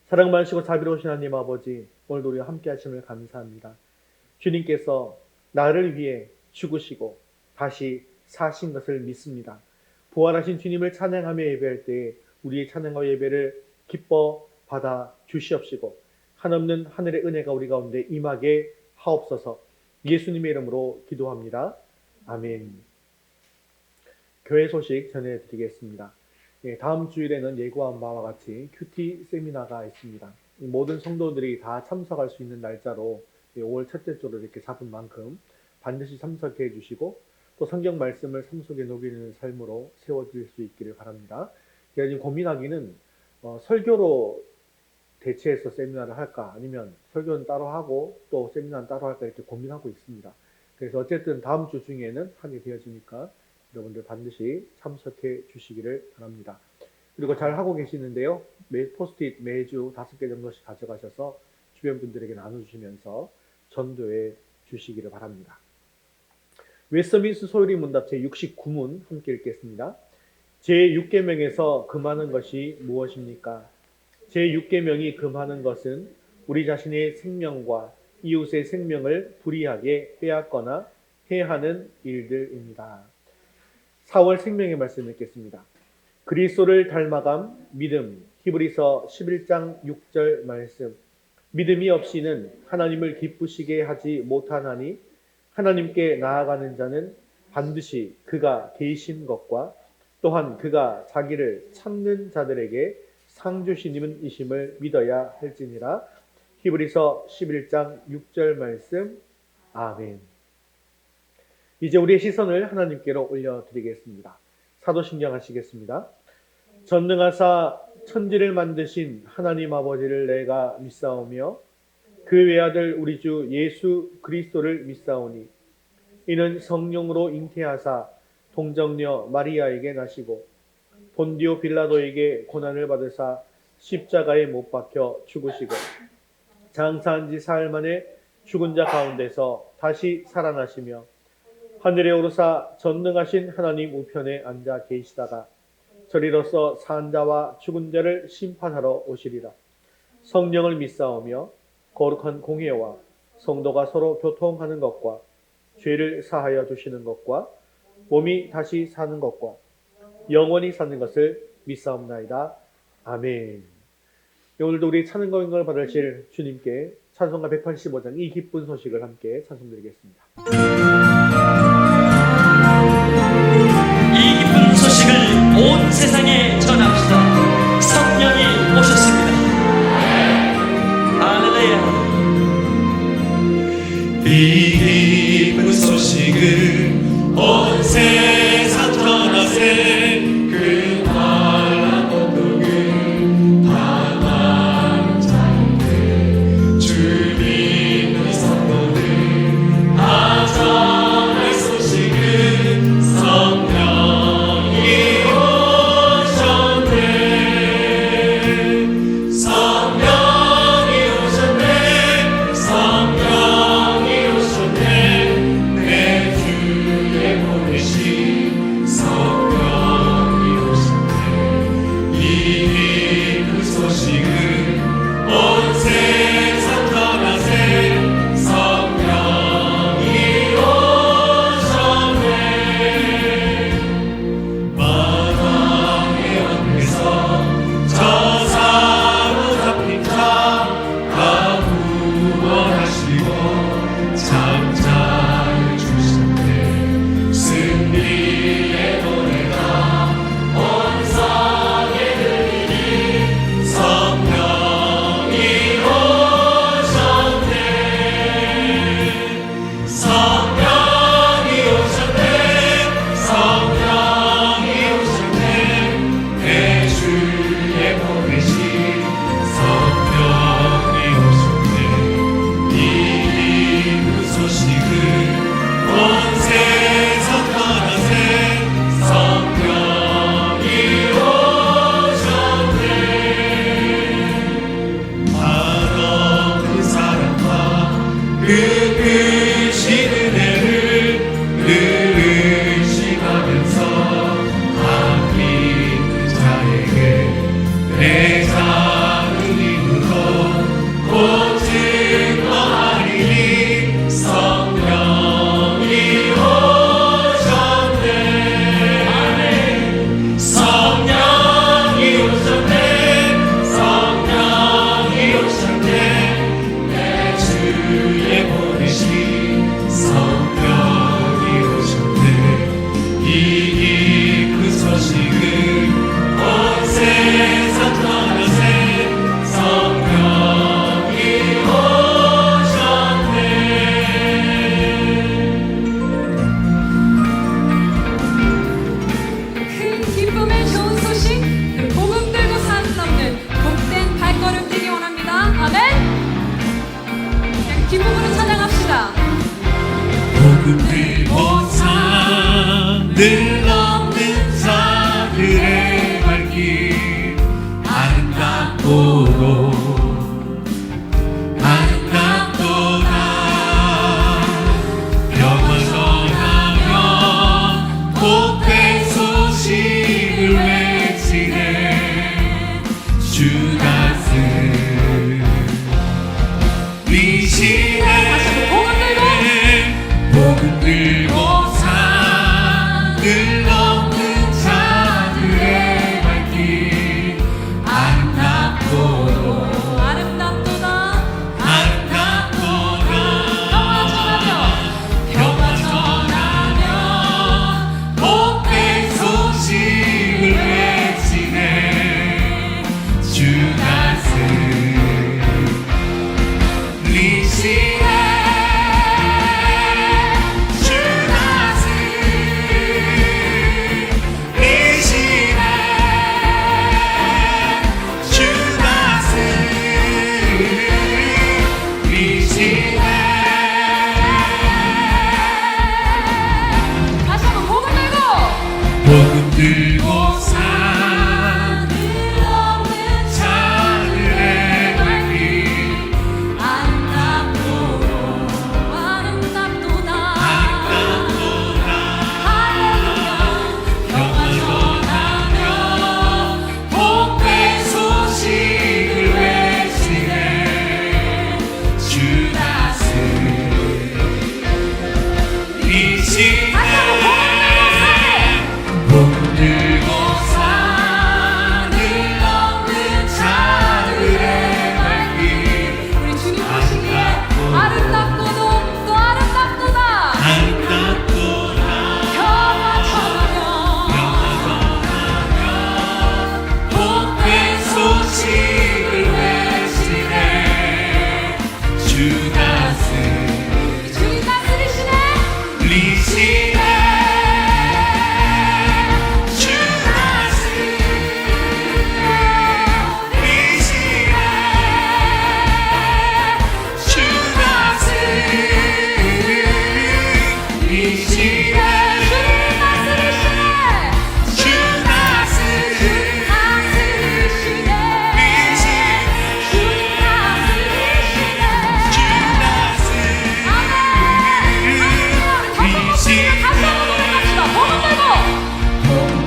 사랑 많으시고 자비로우신 하나님 아버지, 오늘도 우리와 함께 하심을 감사합니다. 주님께서 나를 위해 죽으시고 다시 사신 것을 믿습니다. 부활하신 주님을 찬양하며 예배할 때에 우리의 찬양과 예배를 기뻐 받아 주시옵시고 한없는 하늘의 은혜가 우리 가운데 임하게 하옵소서. 예수님의 이름으로 기도합니다. 아멘. 교회 소식 전해드리겠습니다. 다음 주일에는 예고한 바와 같이 큐티 세미나가 있습니다. 모든 성도들이 다 참석할 수 있는 날짜로 5월 첫째 주로 이렇게 잡은 만큼 반드시 참석해 주시고 또 성경 말씀을 삶 속에 녹이는 삶으로 세워질 수 있기를 바랍니다. 제가 지금 고민하기는 설교로 대체해서 세미나를 할까 아니면 설교는 따로 하고 또 세미나는 따로 할까 이렇게 고민하고 있습니다. 그래서 어쨌든 다음 주 중에는 하게 되어지니까 여러분들 반드시 참석해 주시기를 바랍니다. 그리고 잘 하고 계시는데요. 포스트잇 매주 5개 정도씩 가져가셔서 주변 분들에게 나눠주시면서 전도해 주시기를 바랍니다. 웨스트민스터 소요리 문답 제69문 함께 읽겠습니다. 제6계명에서 금하는 것이 무엇입니까? 제6계명이 금하는 것은 우리 자신의 생명과 이웃의 생명을 불의하게 빼앗거나 해하는 일들입니다. 4월 생명의 말씀 읽겠습니다. 그리스도를 닮아감 믿음. 히브리서 11장 6절 말씀. 믿음이 없이는 하나님을 기쁘시게 하지 못하나니 하나님께 나아가는 자는 반드시 그가 계신 것과 또한 그가 자기를 찾는 자들에게 상 주시는 이심을 믿어야 할지니라. 히브리서 11장 6절 말씀. 아멘. 이제 우리의 시선을 하나님께로 올려드리겠습니다. 사도신경 하시겠습니다. 전능하사 천지를 만드신 하나님 아버지를 내가 믿사오며 그 외아들 우리 주 예수 그리스도를 믿사오니 이는 성령으로 잉태하사 동정녀 마리아에게 나시고 본디오 빌라도에게 고난을 받으사 십자가에 못 박혀 죽으시고 장사한 지 사흘 만에 죽은 자 가운데서 다시 살아나시며 하늘에 오르사 전능하신 하나님 우편에 앉아 계시다가 저리로서 산 자와 죽은 자를 심판하러 오시리라. 성령을 믿사오며 거룩한 공회와 성도가 서로 교통하는 것과 죄를 사하여 주시는 것과 몸이 다시 사는 것과 영원히 사는 것을 믿사옵나이다. 아멘. 오늘도 우리 찬송과 영광을 받으실 주님께 찬송가 185장 이 기쁜 소식을 함께 찬송드리겠습니다. 이 기쁜 소식을 온 세상에 전합시다. 성령이 오셨습니다. 할렐루야. 이 기쁜 소식을 온 세상 전하세. 그 환난 고통을 당하는 자들 주 믿는 성도들 다 전할 소식은 성령이 오셨네. 성령이 오셨네. 성령이 오셨네. 내 주에 보내신 성령이 오셨네. 이 기쁜 소식은 온 세상 전하세. 성령이 오셨네. 마당의 왕에서 저 사로잡힌 자 다 구원하시고 잠자를 주셨네. 승리의 노래가 온 세상에 들리니 성령이 오셨네. 성령이 오셨네. 성령이 오셨네. 내 주에 보내신 성령이 오셨네. 이 기쁜 소식을 온 세상 전하세. 성령이 오셨네. 한없는 사랑과 그 크신 은혜를 늘 의식하면서 한 믿는 자에게 내 작은 힘으로 아름답도다 평화 전하며 복된 소식을 외치네 주 다스 리시네 복음 들고 산을 넘는 자들의 발길 아름답도다 평화 전하며 복된 소식을 외치네 주 다스 리시네 주 다스 리시네 주 다스 리시네 복음 들고 산을 넘는 자들의 발길 아름답도다 평화 전하며 복된 소식을 외치네 주 다스 리시네 복음 들고 산을 넘는 자들의 발길 아름답도다 평화 전하며 복된 소식을 외치네 주 다스 리시네 주 다스 리시네 주 다스 리시네 주 다스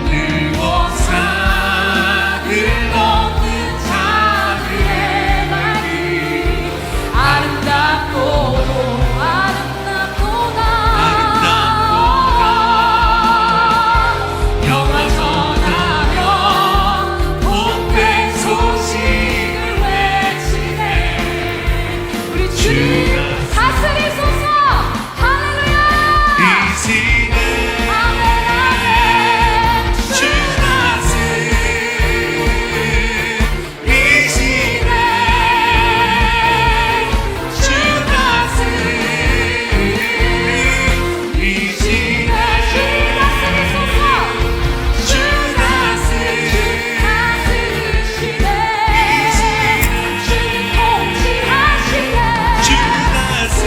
들고 산을 넘는 자들의 발길 평화 전하며 복된 소식을 외치네 주 다스리소서. 할렐루야. 리시네 주 다스 리시네 주 다스 리시네 주 다스 주 다스 리시네 주 다스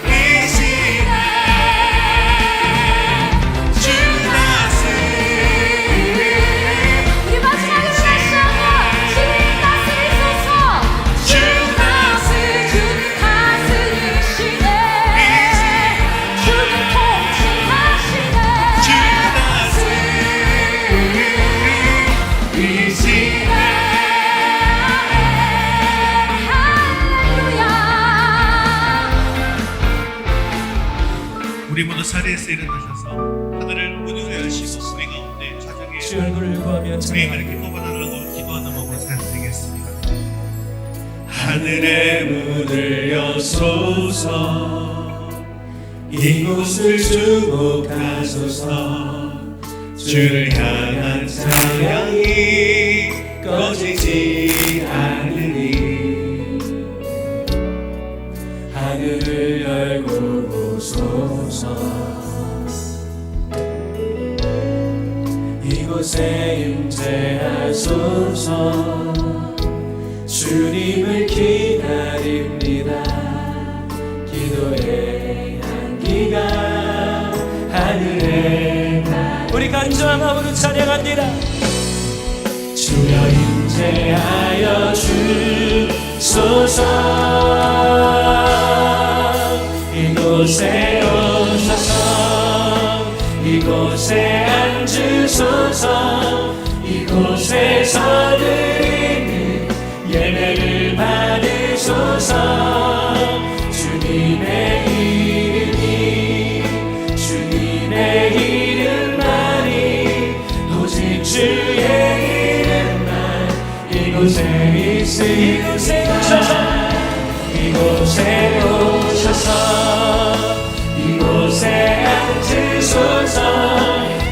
리시네 주 다스 우리 마지막으로 다시 한번 주님 다스리소서. 주 다스 다스리시네. 주님 통치하시네. 주 다스 리시네 할렐루야. 우리 모두 자리에서 일어나셔서 하늘을 문으로 여시고 우리 가운데 가정에 주 얼굴을 구하며 주님을 이렇게 뽑아달라고 기도하는 마음으로 사용드리겠습니다. 하늘의 문을 여소서 이곳을 주목하소서 주를 향한 찬양이 꺼지지 않으니 하늘을 열고 보소서 이곳에 임재하소서 주님을 기다립니다 기도의 우리 간절한 마음으로 찬양합니다. 주여 임재하여 주소서. 이곳에 오셔서 이곳에 앉으소서. 이곳에서 드리는 예배를 받으소서. 주님의 이름만이 오직 주의 이름만 이곳에 있으니 이곳에 오셔서 이곳에 앉으소서.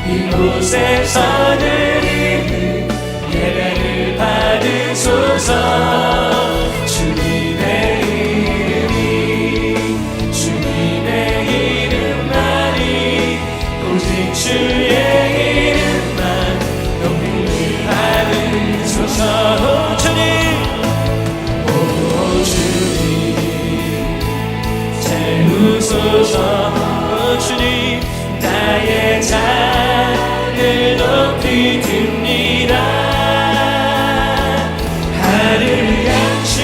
이곳에서 드리는 예배를 받으소서. 주님의 이름만이 오직 주의 이름만 높임을 받으소서. 주님, 오 주님 채우소서. 오 주님, 나의 잔을 높이 듭니다. 하늘 양식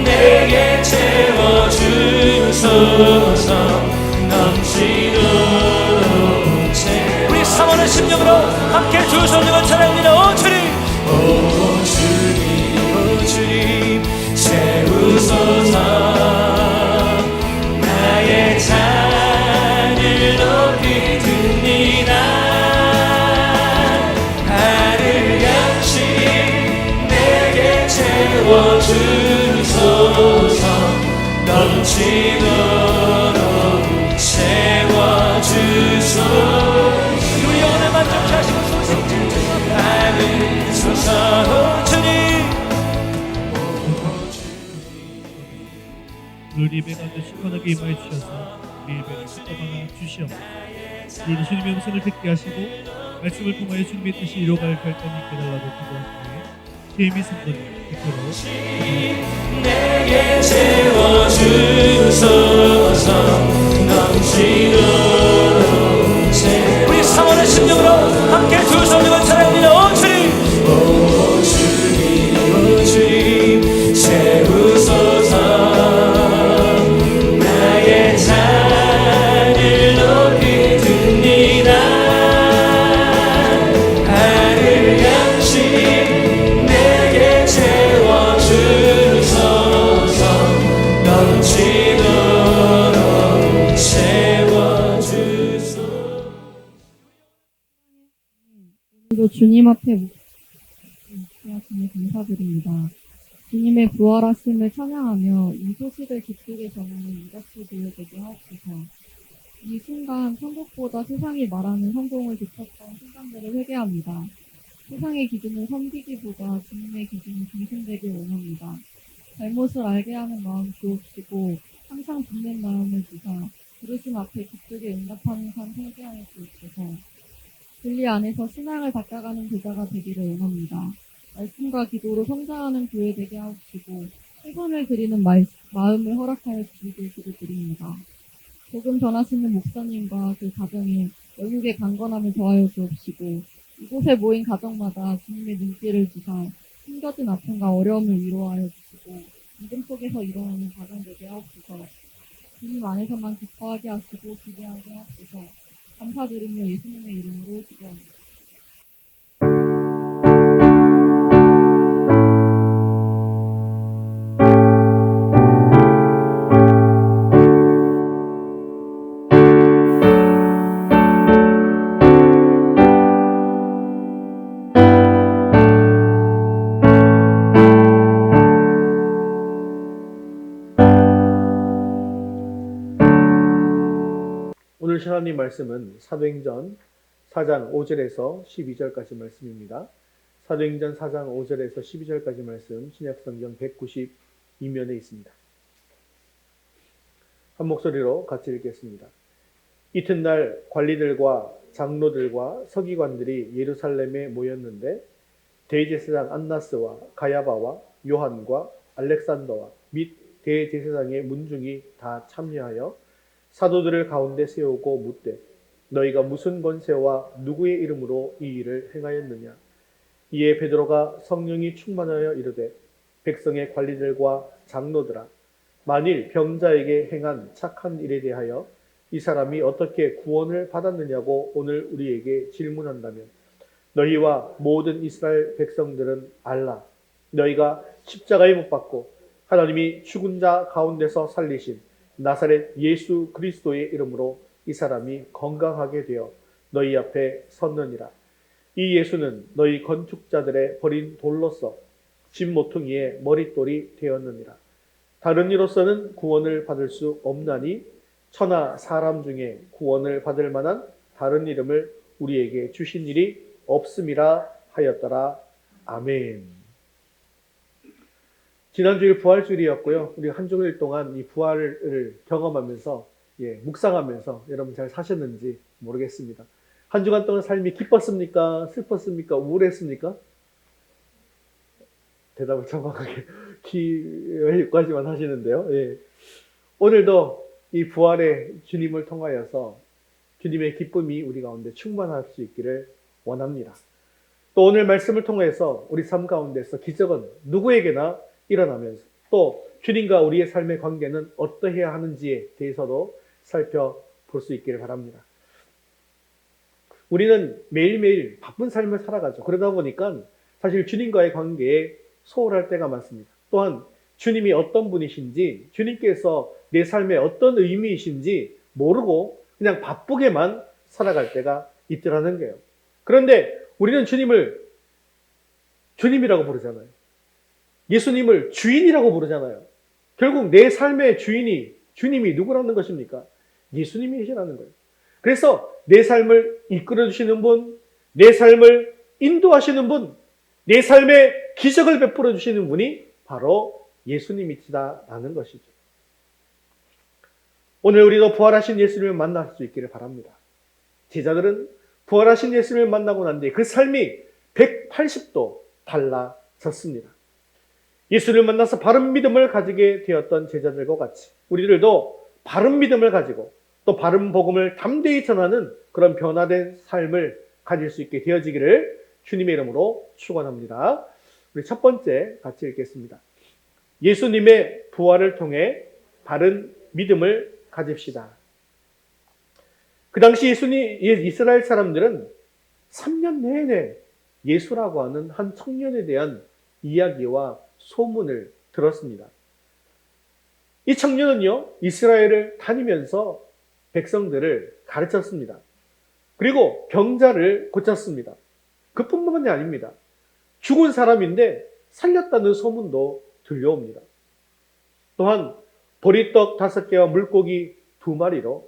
내게 채워주소서. 넘치도록 우리 사모는 심령으로 함께 두 손으로 찬양합니다. 오 주님, 오 주님, 오 주님 채우소서. 나의 잔을 높이 듭니다. 하늘 양식 내게 채워주소서. 넘치도록 채워주소서. 우리 영혼을 만족케 하시고 소생을 받으소서. 주님, 오늘 예배 가운데 시원하게 임하여 주셔서 우리 예배를 떠받아 주시옵소서. 오늘도 주님의 음성을 듣게 하시고 말씀을 통하여 주님의 뜻이 이루어갈 결단이 있게 달라고 기도하시니 케이미 성도님 대표로 내게 채워주소서. 넘치도록 우리 사모는 심령으로 함께 두 손으로 찬양합니다. 오 주님, 오 주님, 오 주님 채우소서. 나의 잔을 높이 듭니다. 하늘 양식 내게 채워주소서. 넘치도록 채워주소서. 오늘도 주님 앞에 하시니 감사드립니다. 주님의 부활하심을 찬양하며 이 소식을 기쁘게 전하는 이같이 되게 하옵소서. 이 순간 천국보다 세상이 말하는 성공을 뒤쳤던 순간들을 회개합니다. 세상의 기준을 섬기기보다 주님의 기준이 중심되길 원합니다. 잘못을 알게 하는 마음 주옵시고 항상 듣는 마음을 주사 부르심 앞에 기쁘게 응답하는 삶 살게 주옵소서. 진리 안에서 신앙을 닦아가는 제자가 되기를 원합니다. 말씀과 기도로 성장하는 교회 되게 하옵시고 최선을 드리는 마음을 허락하여 주시길 기도드립니다. 복음 전하시는 목사님과 그 가정에 영육의 강건함을 더하여 주옵시고 이곳에 모인 가정마다 주님의 눈길을 주사 숨겨진 아픔과 어려움을 위로하여 주시고 믿음 속에서 일어나는 가정 되게 하옵소서. 주님 안에서만 기뻐하게 하시고 기대하게 하옵소서. 감사드리며 예수님의 이름으로 기도합니다. 오늘 하나님 말씀은 사도행전 4장 5절에서 12절까지 말씀입니다. 사도행전 4장 5절에서 12절까지 말씀 신약성경 192면에 있습니다. 한 목소리로 같이 읽겠습니다. 이튿날 관리들과 장로들과 서기관들이 예루살렘에 모였는데 대제사장 안나스와 가야바와 요한과 알렉산더와 및 대제사장의 문중이 다 참여하여 사도들을 가운데 세우고 묻되 너희가 무슨 권세와 누구의 이름으로 이 일을 행하였느냐? 이에 베드로가 성령이 충만하여 이르되 백성의 관리들과 장로들아, 만일 병자에게 행한 착한 일에 대하여 이 사람이 어떻게 구원을 받았느냐고 오늘 우리에게 질문한다면 너희와 모든 이스라엘 백성들은 알라. 너희가 십자가에 못 박고 하나님이 죽은 자 가운데서 살리신 나사렛 예수 그리스도의 이름으로 이 사람이 건강하게 되어 너희 앞에 섰느니라. 이 예수는 너희 건축자들의 버린 돌로서 집 모퉁이의 머릿돌이 되었느니라. 다른 이로서는 구원을 받을 수 없나니 천하 사람 중에 구원을 받을 만한 다른 이름을 우리에게 주신 일이 없음이라 하였더라. 아멘. 지난주일 부활주일이었고요. 우리 한 주일 동안 이 부활을 경험하면서 묵상하면서 여러분 잘 사셨는지 모르겠습니다. 한 주간 동안 삶이 기뻤습니까? 슬펐습니까? 우울했습니까? 대답을 정확하게 여기까지만 하시는데요. 오늘도 이 부활의 주님을 통하여서 주님의 기쁨이 우리 가운데 충만할 수 있기를 원합니다. 또 오늘 말씀을 통해서 우리 삶 가운데서 기적은 누구에게나 일어나면서 또 주님과 우리의 삶의 관계는 어떠해야 하는지에 대해서도 살펴볼 수 있기를 바랍니다. 우리는 매일매일 바쁜 삶을 살아가죠. 그러다 보니까 사실 주님과의 관계에 소홀할 때가 많습니다. 또한 주님이 어떤 분이신지, 주님께서 내 삶에 어떤 의미이신지 모르고 그냥 바쁘게만 살아갈 때가 있더라는 거예요. 그런데 우리는 주님을 주님이라고 부르잖아요. 예수님을 주인이라고 부르잖아요. 결국 내 삶의 주인이 주님이 누구라는 것입니까? 예수님이시라는 거예요. 그래서 내 삶을 이끌어 주시는 분, 내 삶을 인도하시는 분, 내 삶에 기적을 베풀어 주시는 분이 바로 예수님이시다라는 것이죠. 오늘 우리도 부활하신 예수님을 만날 수 있기를 바랍니다. 제자들은 부활하신 예수님을 만나고 난 뒤에 그 삶이 180도 달라졌습니다. 예수를 만나서 바른 믿음을 가지게 되었던 제자들과 같이 우리들도 바른 믿음을 가지고 또 바른 복음을 담대히 전하는 그런 변화된 삶을 가질 수 있게 되어지기를 주님의 이름으로 축원합니다. 우리 첫 번째 같이 읽겠습니다. 예수님의 부활을 통해 바른 믿음을 가집시다. 그 당시 이스라엘 사람들은 3년 내내 예수라고 하는 한 청년에 대한 이야기와 소문을 들었습니다. 이 청년은요, 이스라엘을 다니면서 백성들을 가르쳤습니다. 그리고 병자를 고쳤습니다. 그뿐만이 아닙니다. 죽은 사람인데 살렸다는 소문도 들려옵니다. 또한 보리떡 5개와 물고기 2마리로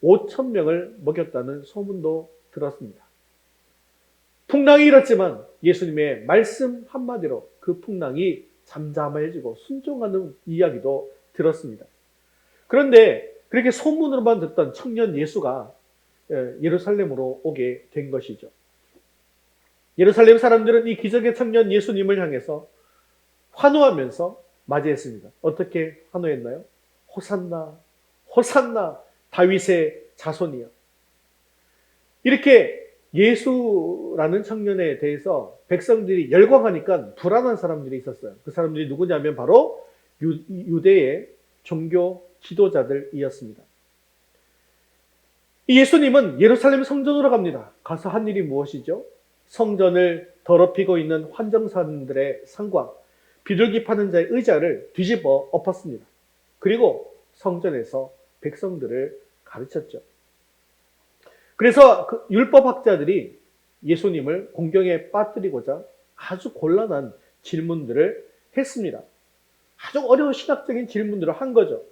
5,000명을 먹였다는 소문도 들었습니다. 풍랑이 일었지만 예수님의 말씀 한마디로 그 풍랑이 잠잠해지고 순종하는 이야기도 들었습니다. 그런데 그렇게 소문으로만 듣던 청년 예수가 예루살렘으로 오게 된 것이죠. 예루살렘 사람들은 이 기적의 청년 예수님을 향해서 환호하면서 맞이했습니다. 어떻게 환호했나요? 호산나, 호산나, 다윗의 자손이여. 이렇게 예수라는 청년에 대해서 백성들이 열광하니까 불안한 사람들이 있었어요. 그 사람들이 누구냐면 바로 유대의 종교 지도자들이었습니다. 이 예수님은 예루살렘 성전으로 갑니다. 가서 한 일이 무엇이죠? 성전을 더럽히고 있는 환정사들의 상과 비둘기 파는 자의 의자를 뒤집어 엎었습니다. 그리고 성전에서 백성들을 가르쳤죠. 그래서 그 율법학자들이 예수님을 공경에 빠뜨리고자 아주 곤란한 질문들을 했습니다. 아주 어려운 신학적인 질문들을 한 거죠.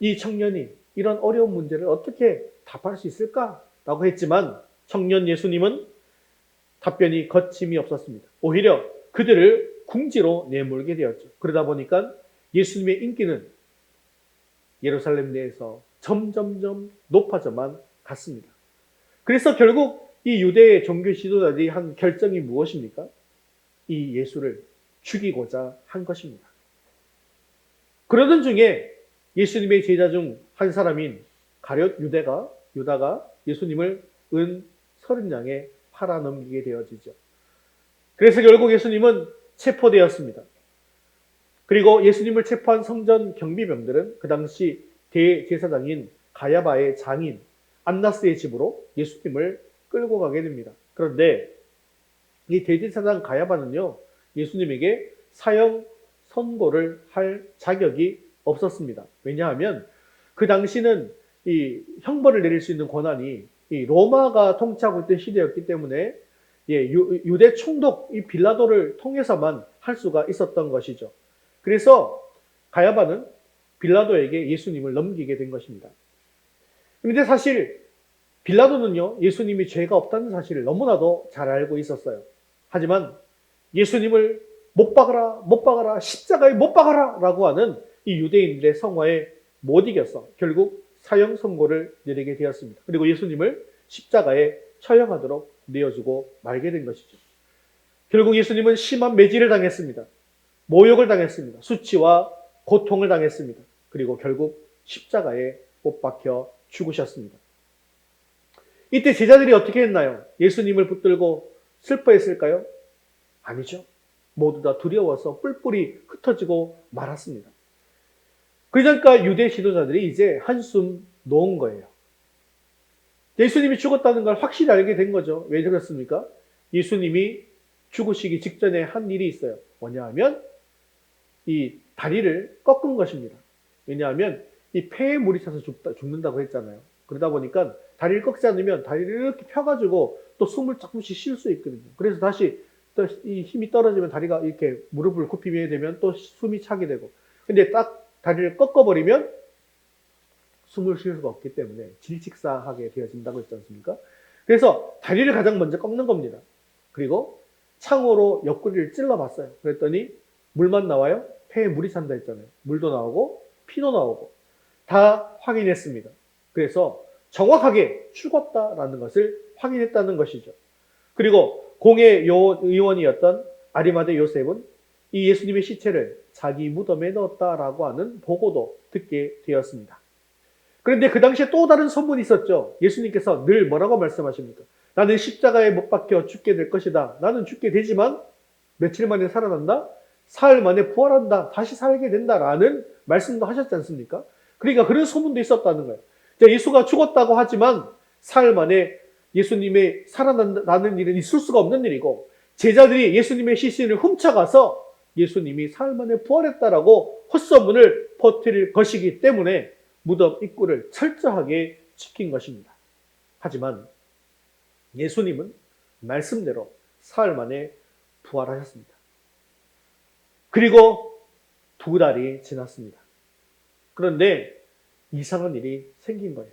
이 청년이 이런 어려운 문제를 어떻게 답할 수 있을까라고 했지만 청년 예수님은 답변이 거침이 없었습니다. 오히려 그들을 궁지로 내몰게 되었죠. 그러다 보니까 예수님의 인기는 예루살렘 내에서 점점점 높아져만 갔습니다. 그래서 결국 이 유대의 종교 지도자들이 한 결정이 무엇입니까? 이 예수를 죽이고자 한 것입니다. 그러던 중에 예수님의 제자 중 한 사람인 가룟 유다가 예수님을 은 30냥에 팔아넘기게 되어지죠. 그래서 결국 예수님은 체포되었습니다. 그리고 예수님을 체포한 성전 경비병들은 그 당시 대제사장인 가야바의 장인 안나스의 집으로 예수님을 끌고 가게 됩니다. 그런데 이 대제사장 가야바는요, 예수님에게 사형 선고를 할 자격이 없었습니다. 왜냐하면 그 당시는 이 형벌을 내릴 수 있는 권한이 이 로마가 통치하고 있던 시대였기 때문에 유대 총독 이 빌라도를 통해서만 할 수가 있었던 것이죠. 그래서 가야바는 빌라도에게 예수님을 넘기게 된 것입니다. 그런데 사실 빌라도는요, 예수님이 죄가 없다는 사실을 너무나도 잘 알고 있었어요. 하지만 예수님을 못 박아라, 못 박아라, 십자가에 못 박아라 라고 하는 이 유대인들의 성화에 못 이겨서 결국 사형 선고를 내리게 되었습니다. 그리고 예수님을 십자가에 처형하도록 내어주고 말게 된 것이죠. 결국 예수님은 심한 매질을 당했습니다. 모욕을 당했습니다. 수치와 고통을 당했습니다. 그리고 결국 십자가에 못 박혀 죽으셨습니다. 이때 제자들이 어떻게 했나요? 예수님을 붙들고 슬퍼했을까요? 아니죠. 모두 다 두려워서 뿔뿔이 흩어지고 말았습니다. 그러니까 유대 지도자들이 이제 한숨 놓은 거예요. 예수님이 죽었다는 걸 확실히 알게 된 거죠. 왜 그렇습니까? 예수님이 죽으시기 직전에 한 일이 있어요. 뭐냐 하면 이 다리를 꺾은 것입니다. 왜냐하면 이 폐에 물이 차서 죽는다고 했잖아요. 그러다 보니까 다리를 꺾지 않으면 다리를 이렇게 펴가지고 또 숨을 조금씩 쉴 수 있거든요. 그래서 다시 또 이 힘이 떨어지면 다리가 이렇게 무릎을 굽히게 되면 또 숨이 차게 되고. 근데 딱 다리를 꺾어버리면 숨을 쉴 수가 없기 때문에 질식사하게 되어진다고 했지 않습니까? 그래서 다리를 가장 먼저 꺾는 겁니다. 그리고 창으로 옆구리를 찔러봤어요. 그랬더니 물만 나와요? 폐에 물이 찬다 했잖아요. 물도 나오고 피도 나오고 다 확인했습니다. 그래서 정확하게 죽었다라는 것을 확인했다는 것이죠. 그리고 공의 의원이었던 아리마대 요셉은 이 예수님의 시체를 자기 무덤에 넣었다라고 하는 보고도 듣게 되었습니다. 그런데 그 당시에 또 다른 소문이 있었죠. 예수님께서 늘 뭐라고 말씀하십니까? 나는 십자가에 못 박혀 죽게 될 것이다. 나는 죽게 되지만 며칠 만에 살아난다. 사흘 만에 부활한다. 다시 살게 된다라는 말씀도 하셨지 않습니까? 그러니까 그런 소문도 있었다는 거예요. 예수가 죽었다고 하지만 사흘 만에 예수님의 살아나는 일은 있을 수가 없는 일이고 제자들이 예수님의 시신을 훔쳐가서 예수님이 사흘 만에 부활했다라고 헛소문을 퍼뜨릴 것이기 때문에 무덤 입구를 철저하게 지킨 것입니다. 하지만 예수님은 말씀대로 사흘 만에 부활하셨습니다. 그리고 2달이 지났습니다. 그런데 이상한 일이 생긴 거예요.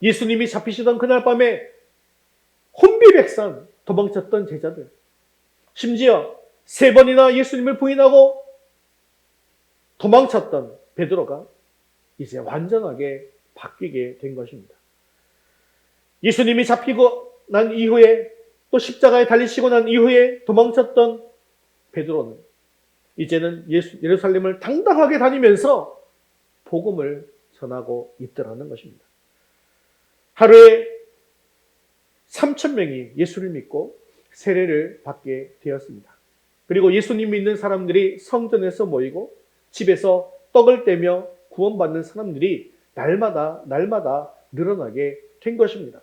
예수님이 잡히시던 그날 밤에 혼비백산 도망쳤던 제자들, 심지어 3번이나 예수님을 부인하고 도망쳤던 베드로가 이제 완전하게 바뀌게 된 것입니다. 예수님이 잡히고 난 이후에 또 십자가에 달리시고 난 이후에 도망쳤던 베드로는 이제는 예루살렘을 당당하게 다니면서 복음을 전하고 있더라는 것입니다. 하루에 3,000명이 예수를 믿고 세례를 받게 되었습니다. 그리고 예수님 믿는 사람들이 성전에서 모이고 집에서 떡을 떼며 구원받는 사람들이 날마다 늘어나게 된 것입니다.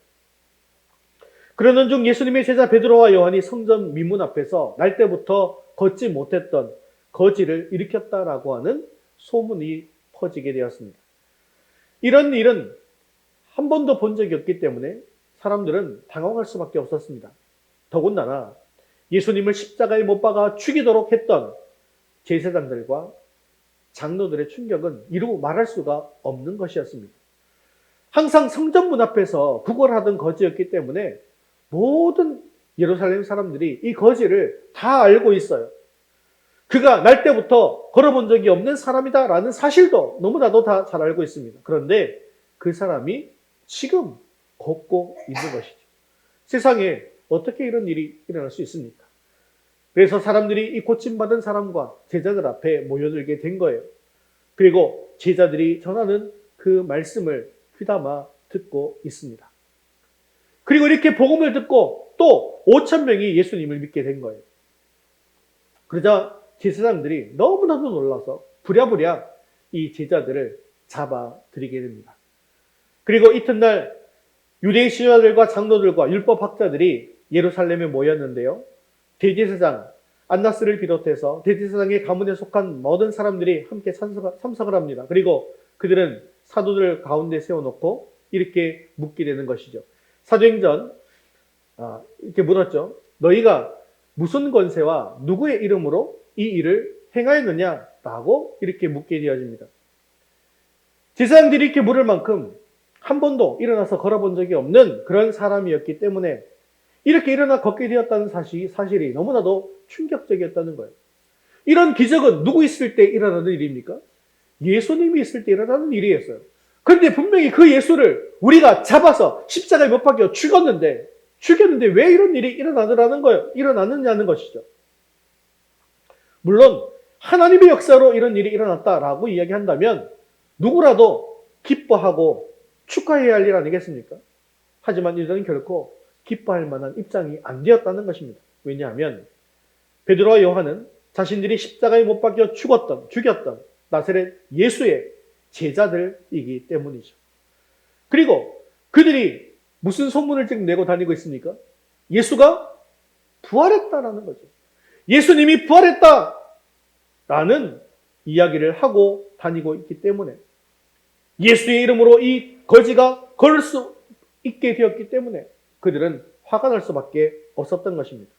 그러는 중 예수님의 제자 베드로와 요한이 성전 미문 앞에서 날 때부터 걷지 못했던 거지를 일으켰다라고 하는 소문이 퍼지게 되었습니다. 이런 일은 한 번도 본 적이 없기 때문에 사람들은 당황할 수밖에 없었습니다. 더군다나 예수님을 십자가에 못 박아 죽이도록 했던 제사장들과 장로들의 충격은 이루 말할 수가 없는 것이었습니다. 항상 성전문 앞에서 구걸하던 거지였기 때문에 모든 예루살렘 사람들이 이 거지를 다 알고 있어요. 그가 날 때부터 걸어본 적이 없는 사람이다라는 사실도 너무나도 다 잘 알고 있습니다. 그런데 그 사람이 지금 걷고 있는 것이죠. 세상에 어떻게 이런 일이 일어날 수 있습니까? 그래서 사람들이 이 고침받은 사람과 제자들 앞에 모여들게 된 거예요. 그리고 제자들이 전하는 그 말씀을 귀담아 듣고 있습니다. 그리고 이렇게 복음을 듣고 또 5천 명이 예수님을 믿게 된 거예요. 그러자 제사장들이 너무나도 놀라서 부랴부랴 이 제자들을 잡아들이게 됩니다. 그리고 이튿날 유대인 지도자들과 장로들과 율법학자들이 예루살렘에 모였는데요. 대제사장 안나스를 비롯해서 대제사장의 가문에 속한 모든 사람들이 함께 참석을 합니다. 그리고 그들은 사도들 가운데 세워놓고 이렇게 묻게 되는 것이죠. 사도행전 이렇게 물었죠. 너희가 무슨 권세와 누구의 이름으로 이 일을 행하였느냐라고 이렇게 묻게 되어집니다. 제사장들이 이렇게 물을 만큼 한 번도 일어나서 걸어본 적이 없는 그런 사람이었기 때문에 이렇게 일어나 걷게 되었다는 사실이 너무나도 충격적이었다는 거예요. 이런 기적은 누구 있을 때 일어나는 일입니까? 예수님이 있을 때 일어나는 일이었어요. 그런데 분명히 그 예수를 우리가 잡아서 십자가에 못 박혀 죽였는데 왜 이런 일이 일어나느냐는 것이죠. 물론 하나님의 역사로 이런 일이 일어났다라고 이야기한다면 누구라도 기뻐하고 축하해야 할 일 아니겠습니까? 하지만 이들은 결코 기뻐할 만한 입장이 안 되었다는 것입니다. 왜냐하면 베드로와 요한은 자신들이 십자가에 못 박혀 죽였던 나사렛 예수의 제자들이기 때문이죠. 그리고 그들이 무슨 소문을 지금 내고 다니고 있습니까? 예수가 부활했다라는 거죠. 예수님이 부활했다라는 이야기를 하고 다니고 있기 때문에 예수의 이름으로 이 거지가 걸을 수 있게 되었기 때문에 그들은 화가 날 수밖에 없었던 것입니다.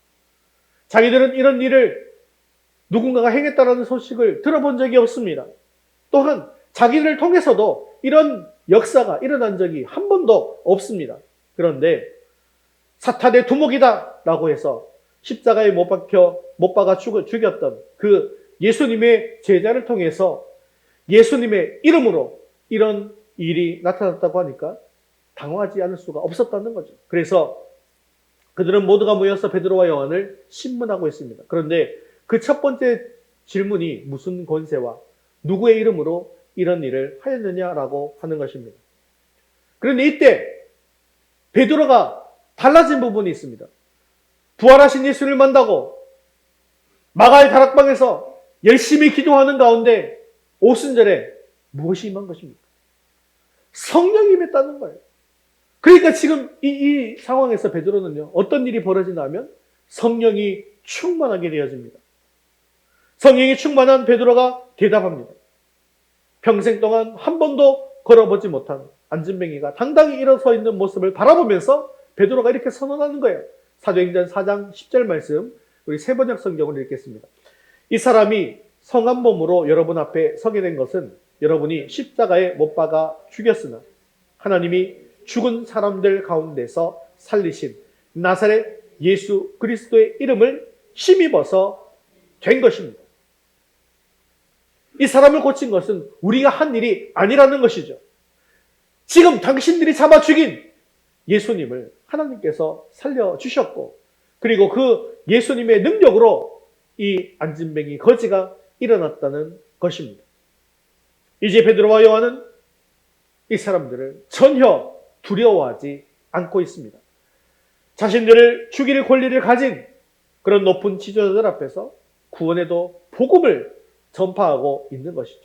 자기들은 이런 일을 누군가가 행했다라는 소식을 들어본 적이 없습니다. 또한 자기들을 통해서도 이런 역사가 일어난 적이 한 번도 없습니다. 그런데 사탄의 두목이다 라고 해서 십자가에 못 박아 죽였던 그 예수님의 제자를 통해서 예수님의 이름으로 이런 일이 나타났다고 하니까 당황하지 않을 수가 없었다는 거죠. 그래서 그들은 모두가 모여서 베드로와 요한을 신문하고 있습니다. 그런데 그 첫 번째 질문이 무슨 권세와 누구의 이름으로 이런 일을 하였느냐라고 하는 것입니다. 그런데 이때 베드로가 달라진 부분이 있습니다. 부활하신 예수를 만나고 마가의 다락방에서 열심히 기도하는 가운데 오순절에 무엇이 임한 것입니까? 성령이 임했다는 거예요. 그러니까 지금 이 상황에서 베드로는요, 어떤 일이 벌어지냐면 성령이 충만하게 되어집니다. 성령이 충만한 베드로가 대답합니다. 평생 동안 한 번도 걸어보지 못한 안진뱅이가 당당히 일어서 있는 모습을 바라보면서 베드로가 이렇게 선언하는 거예요. 사도행전 4장 10절 말씀, 우리 세번역 성경을 읽겠습니다. 이 사람이 성한 몸으로 여러분 앞에 서게 된 것은 여러분이 십자가에 못 박아 죽였으나 하나님이 죽은 사람들 가운데서 살리신 나사렛 예수 그리스도의 이름을 힘입어서 된 것입니다. 이 사람을 고친 것은 우리가 한 일이 아니라는 것이죠. 지금 당신들이 잡아 죽인 예수님을 하나님께서 살려주셨고, 그리고 그 예수님의 능력으로 이 안진뱅이 거지가 일어났다는 것입니다. 이제 베드로와 요한은 이 사람들을 전혀 두려워하지 않고 있습니다. 자신들을 죽일 권리를 가진 그런 높은 지도자들 앞에서 구원에도 복음을 전파하고 있는 것이죠.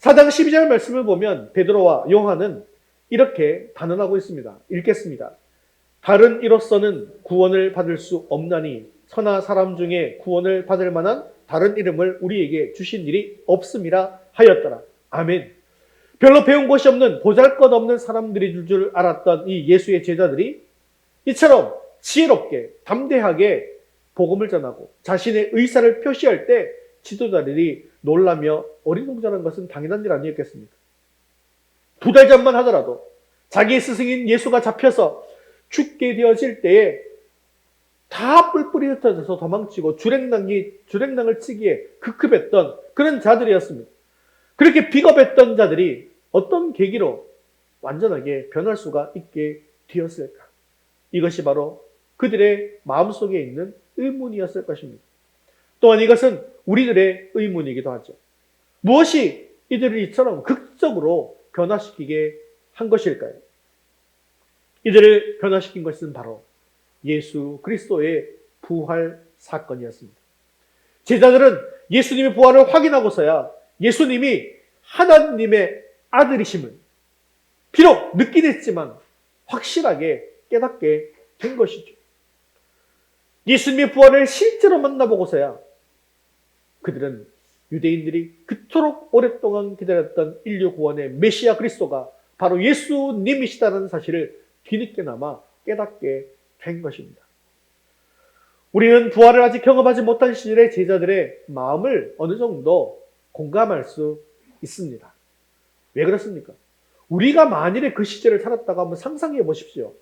4장 12절 말씀을 보면 베드로와 요한은 이렇게 단언하고 있습니다. 읽겠습니다. 다른 이로서는 구원을 받을 수 없나니 천하 사람 중에 구원을 받을 만한 다른 이름을 우리에게 주신 일이 없음이라 하였더라. 아멘. 별로 배운 것이 없는 보잘것없는 사람들이 줄 알았던 이 예수의 제자들이 이처럼 지혜롭게 담대하게 복음을 전하고 자신의 의사를 표시할 때 지도자들이 놀라며 어리둥절한 것은 당연한 일 아니었겠습니까? 2달 전만 하더라도 자기의 스승인 예수가 잡혀서 죽게 되어질 때에 다 뿔뿔이 흩어져서 도망치고 주랭랑을 치기에 급급했던 그런 자들이었습니다. 그렇게 비겁했던 자들이 어떤 계기로 완전하게 변할 수가 있게 되었을까? 이것이 바로 그들의 마음속에 있는 의문이었을 것입니다. 또한 이것은 우리들의 의문이기도 하죠. 무엇이 이들을 이처럼 극적으로 변화시키게 한 것일까요? 이들을 변화시킨 것은 바로 예수 그리스도의 부활 사건이었습니다. 제자들은 예수님의 부활을 확인하고서야 예수님이 하나님의 아들이심을 비록 늦긴 했지만 확실하게 깨닫게 된 것이죠. 예수님의 부활을 실제로 만나보고서야 그들은 유대인들이 그토록 오랫동안 기다렸던 인류 구원의 메시아 그리스도가 바로 예수님이시다는 사실을 뒤늦게나마 깨닫게 된 것입니다. 우리는 부활을 아직 경험하지 못한 시절의 제자들의 마음을 어느 정도 공감할 수 있습니다. 왜 그렇습니까? 우리가 만일에 그 시절을 살았다고 한번 상상해 보십시오.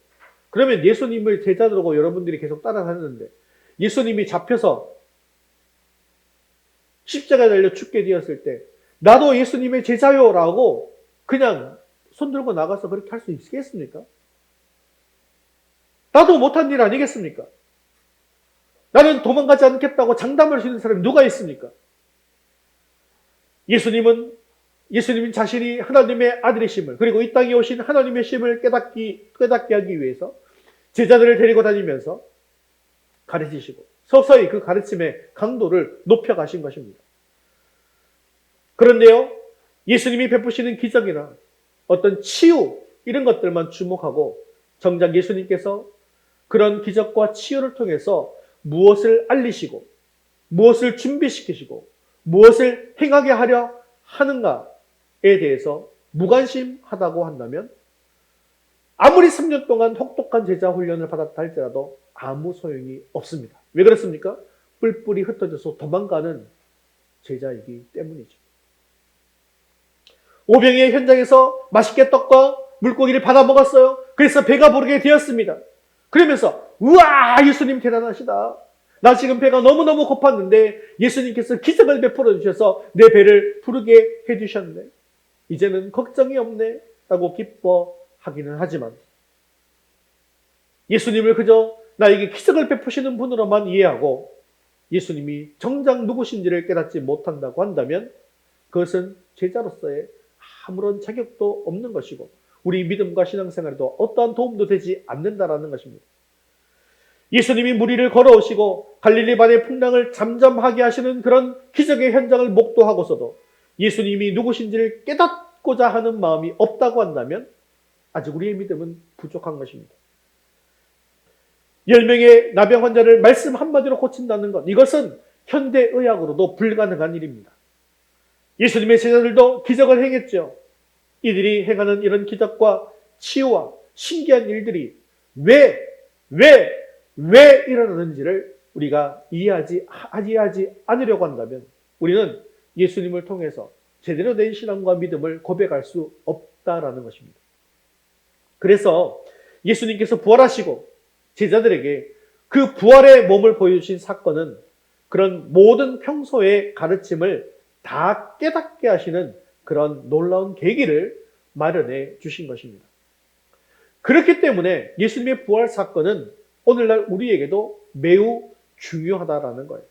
그러면 예수님을 제자들하고 여러분들이 계속 따라다녔는데 예수님이 잡혀서 십자가에 달려 죽게 되었을 때 나도 예수님의 제자요라고 그냥 손 들고 나가서 그렇게 할 수 있겠습니까? 나도 못한 일 아니겠습니까? 나는 도망가지 않겠다고 장담할 수 있는 사람이 누가 있습니까? 예수님은 자신이 하나님의 아들이심을 그리고 이 땅에 오신 하나님의 심을 깨닫게 하기 위해서 제자들을 데리고 다니면서 가르치시고 서서히 그 가르침의 강도를 높여가신 것입니다. 그런데요, 예수님이 베푸시는 기적이나 어떤 치유 이런 것들만 주목하고 정작 예수님께서 그런 기적과 치유를 통해서 무엇을 알리시고 무엇을 준비시키시고 무엇을 행하게 하려 하는가에 대해서 무관심하다고 한다면 아무리 3년 동안 혹독한 제자 훈련을 받았다 할지라도 아무 소용이 없습니다. 왜 그렇습니까? 뿔뿔이 흩어져서 도망가는 제자이기 때문이죠. 오병이의 현장에서 맛있게 떡과 물고기를 받아 먹었어요. 그래서 배가 부르게 되었습니다. 그러면서 우와 예수님 대단하시다. 나 지금 배가 너무너무 고팠는데 예수님께서 기적을 베풀어 주셔서 내 배를 부르게 해주셨네. 이제는 걱정이 없네 라고 기뻐하기는 하지만 예수님을 그저 나에게 기적을 베푸시는 분으로만 이해하고 예수님이 정작 누구신지를 깨닫지 못한다고 한다면 그것은 제자로서의 아무런 자격도 없는 것이고 우리 믿음과 신앙생활에도 어떠한 도움도 되지 않는다라는 것입니다. 예수님이 무리를 걸어오시고 갈릴리 반의 풍랑을 잠잠하게 하시는 그런 기적의 현장을 목도하고서도 예수님이 누구신지를 깨닫고자 하는 마음이 없다고 한다면 아직 우리의 믿음은 부족한 것입니다. 10명의 나병 환자를 말씀 한마디로 고친다는 것, 이것은 현대의학으로도 불가능한 일입니다. 예수님의 제자들도 기적을 행했죠. 이들이 행하는 이런 기적과 치유와 신기한 일들이 왜 일어나는지를 우리가 이해하지 않으려고 한다면 우리는 예수님을 통해서 제대로 된 신앙과 믿음을 고백할 수 없다라는 것입니다. 그래서 예수님께서 부활하시고 제자들에게 그 부활의 몸을 보여주신 사건은 그런 모든 평소의 가르침을 다 깨닫게 하시는 그런 놀라운 계기를 마련해 주신 것입니다. 그렇기 때문에 예수님의 부활 사건은 오늘날 우리에게도 매우 중요하다라는 거예요.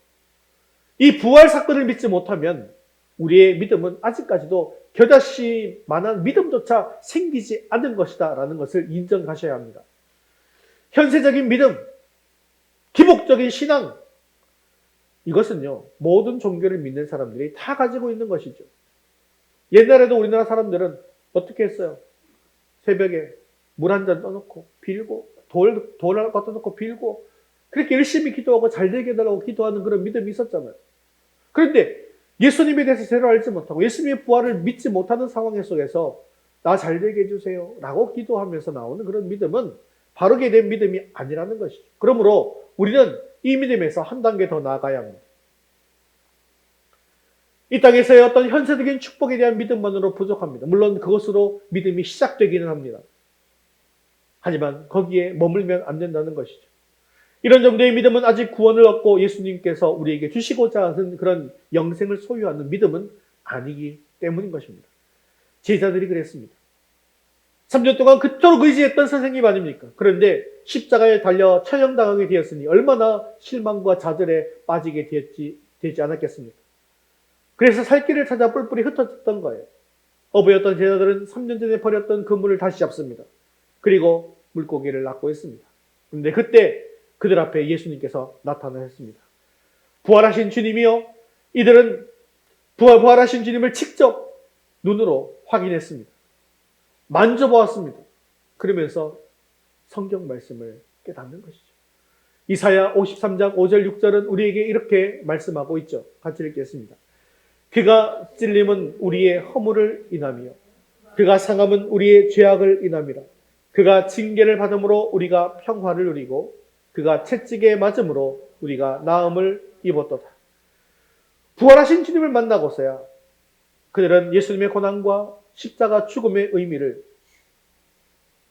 이 부활 사건을 믿지 못하면 우리의 믿음은 아직까지도 겨자씨만한 믿음조차 생기지 않은 것이다라는 것을 인정하셔야 합니다. 현세적인 믿음, 기복적인 신앙, 이것은요 모든 종교를 믿는 사람들이 다 가지고 있는 것이죠. 옛날에도 우리나라 사람들은 어떻게 했어요? 새벽에 물 한 잔 떠놓고 빌고 돌 갖다 놓고 빌고 그렇게 열심히 기도하고 잘 되게 해달라고 기도하는 그런 믿음이 있었잖아요. 그런데 예수님에 대해서 제대로 알지 못하고 예수님의 부활을 믿지 못하는 상황 속에서 나 잘 되게 해주세요 라고 기도하면서 나오는 그런 믿음은 바르게 된 믿음이 아니라는 것이죠. 그러므로 우리는 이 믿음에서 한 단계 더 나아가야 합니다. 이 땅에서의 어떤 현세적인 축복에 대한 믿음만으로 부족합니다. 물론 그것으로 믿음이 시작되기는 합니다. 하지만 거기에 머물면 안 된다는 것이죠. 이런 정도의 믿음은 아직 구원을 얻고 예수님께서 우리에게 주시고자 하는 그런 영생을 소유하는 믿음은 아니기 때문인 것입니다. 제자들이 그랬습니다. 3년 동안 그토록 의지했던 선생님 아닙니까? 그런데 십자가에 달려 처형당하게 되었으니 얼마나 실망과 좌절에 빠지게 되지 않았겠습니까? 그래서 살 길을 찾아 뿔뿔이 흩어졌던 거예요. 어부였던 제자들은 3년 전에 버렸던 그물을 다시 잡습니다. 그리고 물고기를 낚고 있습니다. 그런데 그때 그들 앞에 예수님께서 나타나셨습니다. 부활하신 주님이요, 이들은 부활하신 주님을 직접 눈으로 확인했습니다. 만져보았습니다. 그러면서 성경 말씀을 깨닫는 것이죠. 이사야 53장 5절 6절은 우리에게 이렇게 말씀하고 있죠. 같이 읽겠습니다. 그가 찔림은 우리의 허물을 인하며 그가 상함은 우리의 죄악을 인함이라. 그가 징계를 받음으로 우리가 평화를 누리고 그가 채찍에 맞음으로 우리가 나음을 입었도다. 부활하신 주님을 만나고서야 그들은 예수님의 고난과 십자가 죽음의 의미를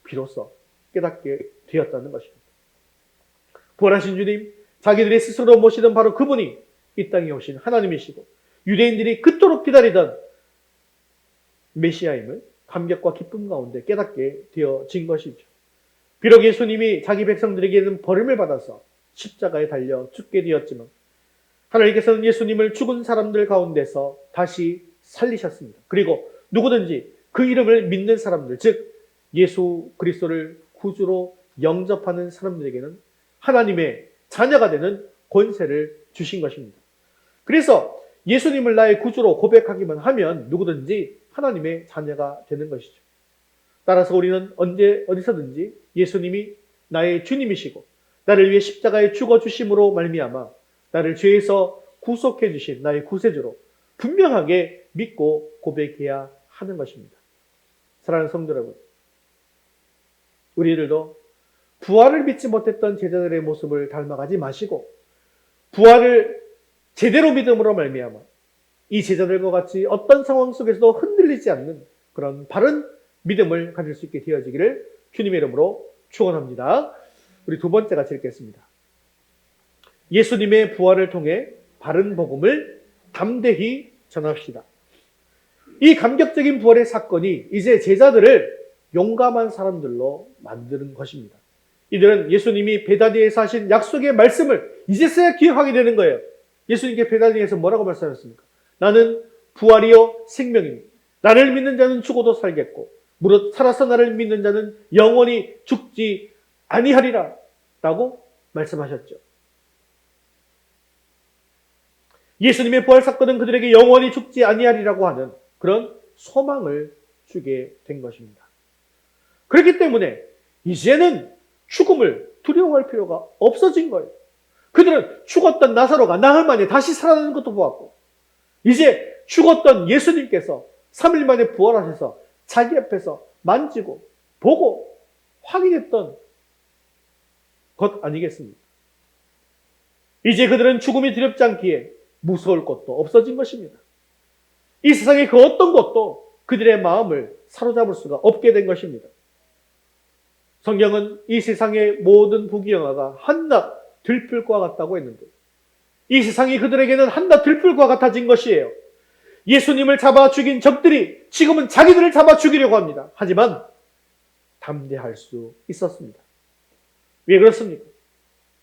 비로소 깨닫게 되었다는 것입니다. 부활하신 주님, 자기들이 스스로 모시던 바로 그분이 이 땅에 오신 하나님이시고 유대인들이 그토록 기다리던 메시아임을 감격과 기쁨 가운데 깨닫게 되어진 것이죠. 비록 예수님이 자기 백성들에게는 버림을 받아서 십자가에 달려 죽게 되었지만 하나님께서는 예수님을 죽은 사람들 가운데서 다시 살리셨습니다. 그리고 누구든지 그 이름을 믿는 사람들, 즉 예수 그리스도를 구주로 영접하는 사람들에게는 하나님의 자녀가 되는 권세를 주신 것입니다. 그래서 예수님을 나의 구주로 고백하기만 하면 누구든지 하나님의 자녀가 되는 것이죠. 따라서 우리는 언제 어디서든지 예수님이 나의 주님이시고 나를 위해 십자가에 죽어주심으로 말미암아 나를 죄에서 구속해 주신 나의 구세주로 분명하게 믿고 고백해야 하는 것입니다. 사랑하는 성도 여러분, 우리들도 부활을 믿지 못했던 제자들의 모습을 닮아가지 마시고 부활을 제대로 믿음으로 말미암아 이 제자들과 같이 어떤 상황 속에서도 흔들리지 않는 그런 바른 믿음을 가질 수 있게 되어지기를 주님의 이름으로 축원합니다. 우리 두 번째 같이 읽겠습니다. 예수님의 부활을 통해 바른 복음을 담대히 전합시다. 이 감격적인 부활의 사건이 이제 제자들을 용감한 사람들로 만드는 것입니다. 이들은 예수님이 베다니에서 하신 약속의 말씀을 이제서야 기억하게 되는 거예요. 예수님께 베다니에서 뭐라고 말씀하셨습니까? 나는 부활이요 생명이니 나를 믿는 자는 죽어도 살겠고 무릇 살아서 나를 믿는 자는 영원히 죽지 아니하리라 라고 말씀하셨죠. 예수님의 부활 사건은 그들에게 영원히 죽지 아니하리라고 하는 그런 소망을 주게 된 것입니다. 그렇기 때문에 이제는 죽음을 두려워할 필요가 없어진 거예요. 그들은 죽었던 나사로가 나흘 만에 다시 살아나는 것도 보았고 이제 죽었던 예수님께서 3일 만에 부활하셔서 자기 앞에서 만지고 보고 확인했던 것 아니겠습니까? 이제 그들은 죽음이 두렵지 않기에 무서울 것도 없어진 것입니다. 이 세상의 그 어떤 것도 그들의 마음을 사로잡을 수가 없게 된 것입니다. 성경은 이 세상의 모든 부귀영화가 한낱 들풀과 같다고 했는데 이 세상이 그들에게는 한낱 들풀과 같아진 것이에요. 예수님을 잡아 죽인 적들이 지금은 자기들을 잡아 죽이려고 합니다. 하지만 담대할 수 있었습니다. 왜 그렇습니까?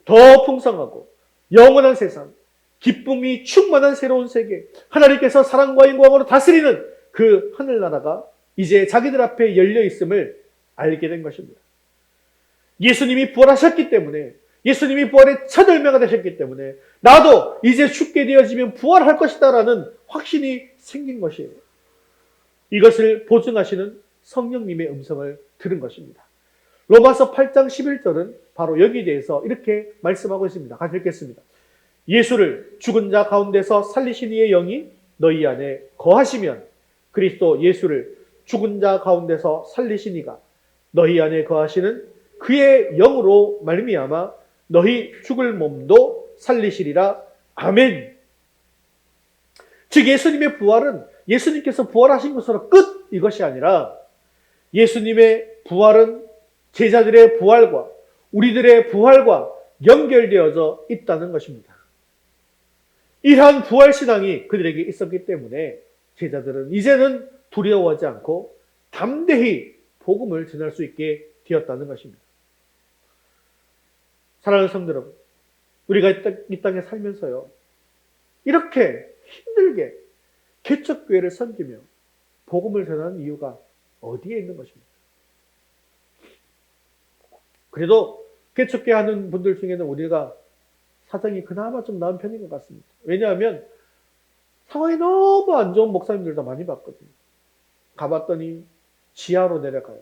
더 풍성하고 영원한 세상, 기쁨이 충만한 새로운 세계, 하나님께서 사랑과 영광으로 다스리는 그 하늘나라가 이제 자기들 앞에 열려 있음을 알게 된 것입니다. 예수님이 부활하셨기 때문에, 예수님이 부활의 첫 열매가 되셨기 때문에 나도 이제 죽게 되어지면 부활할 것이다 라는 확신이 생긴 것이에요. 이것을 보증하시는 성령님의 음성을 들은 것입니다. 로마서 8장 11절은 바로 여기에 대해서 이렇게 말씀하고 있습니다. 같이 읽겠습니다. 예수를 죽은 자 가운데서 살리신 이의 영이 너희 안에 거하시면 그리스도 예수를 죽은 자 가운데서 살리신 이가 너희 안에 거하시는 그의 영으로 말미암아 너희 죽을 몸도 살리시리라. 아멘. 즉 예수님의 부활은 예수님께서 부활하신 것으로 끝 이것이 아니라 예수님의 부활은 제자들의 부활과 우리들의 부활과 연결되어져 있다는 것입니다. 이러한 부활신앙이 그들에게 있었기 때문에 제자들은 이제는 두려워하지 않고 담대히 복음을 전할 수 있게 되었다는 것입니다. 사랑하는 성도 여러분, 우리가 이 땅에 살면서요, 이렇게 힘들게 개척교회를 섬기며 복음을 전하는 이유가 어디에 있는 것입니까? 그래도 개척교회 하는 분들 중에는 우리가 사정이 그나마 좀 나은 편인 것 같습니다. 왜냐하면 상황이 너무 안 좋은 목사님들도 많이 봤거든요. 가봤더니 지하로 내려가요.